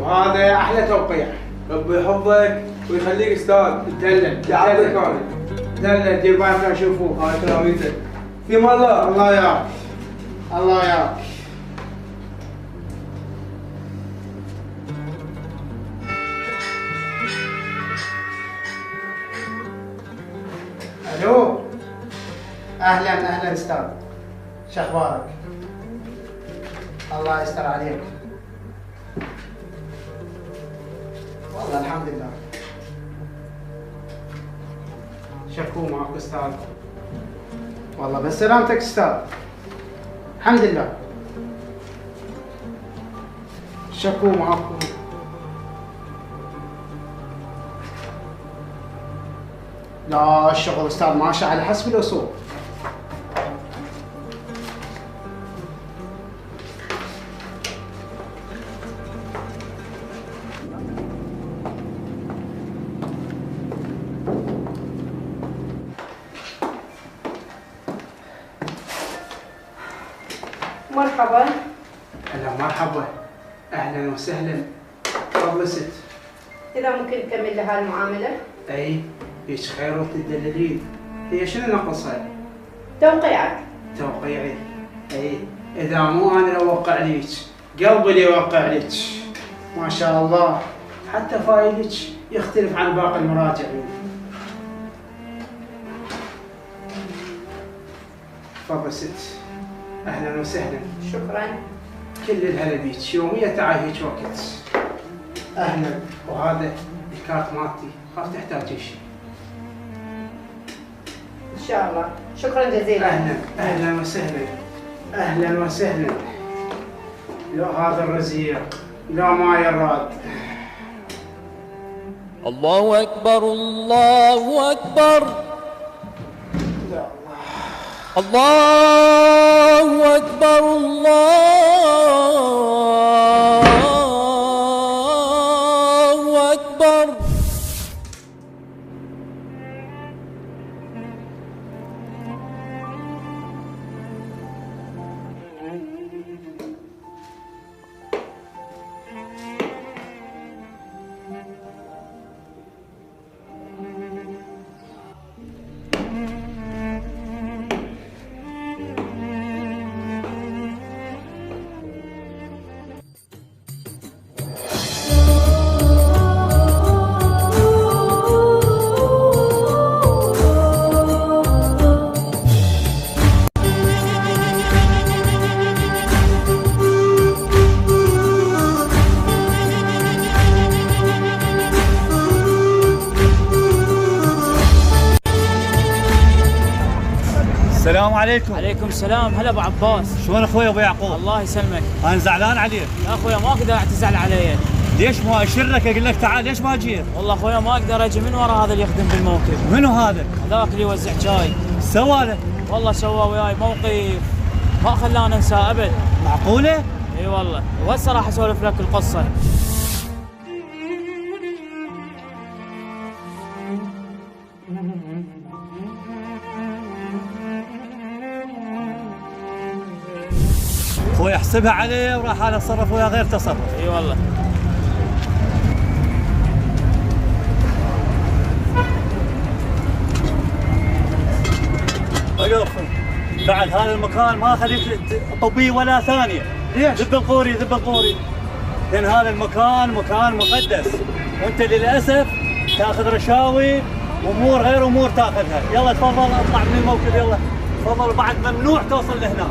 وهذا احلى توقيع. ربي يحفظك ويخليك استاذ. تدلل يعطيك تدلل دير بالك لا يشوفوك. هاي كراميتك. في الله. الله ياك الله ياك. الو اهلا اهلا استاذ، شخبارك؟ الله يستر عليك. والله الحمد لله. شكو معك استاذ. والله بس سلامتك استاذ. الحمد لله. شكو معكم. لا الشغل استاذ ماشي على حسب الاصول. مرحبا. هلا مرحبا، اهلا وسهلا. تفضل ست. إذا ممكن نكمل لها المعاملة؟ اي هيك خير وتدللين. هي شنو ناقصها؟ توقيعك. توقيعي. اي اذا مو انا لو اوقع ليك قلبي اللي يوقع ليك. ما شاء الله حتى فايلك يختلف عن باقي المراجعين. تفضل ست. اهلا وسهلا. شكرا. كل الهلا بيك، يوميا تعال هيك وقت. اهلا. وهذا الكارت مالتي، خاف تحتاجي شيء. إن شاء الله. شكرا جزيلا. اهلا اهلا وسهلا. اهلا وسهلا. لا هذا الرزيق لا ما يراد. الله أكبر الله أكبر. لا الله أكبر الله أكبر. السلام عليكم. عليكم السلام. هلا ابو عباس. شلون اخوي ابو يعقوب؟ الله يسلمك. انا زعلان عليك. يا اخويا ما اقدر تزعل علي. ليش ما اشرك اقول لك تعال ليش ما جيت؟ والله اخويا ما اقدر اجي من ورا هذا اللي يخدم بالموكب. منو هذا؟ هذاك اللي يوزع شاي. سوى له؟ والله سوى وياي موقف ما خلانا انساه ابد. معقوله؟ اي والله، وهسه راح اسولف لك القصه. اخوي احسبها عليه وراح انا اتصرف وياه غير تصرف. اي والله. وقف بعد هذا المكان ما خليك طبي ولا ثانيه. ليش؟ ذب القوري ذب القوري. لان هذا المكان مكان مقدس وانت للاسف تاخذ رشاوي وامور غير امور تاخذها. يلا تفضل اطلع من الموكب يلا. تفضل بعد ممنوع توصل لهنا.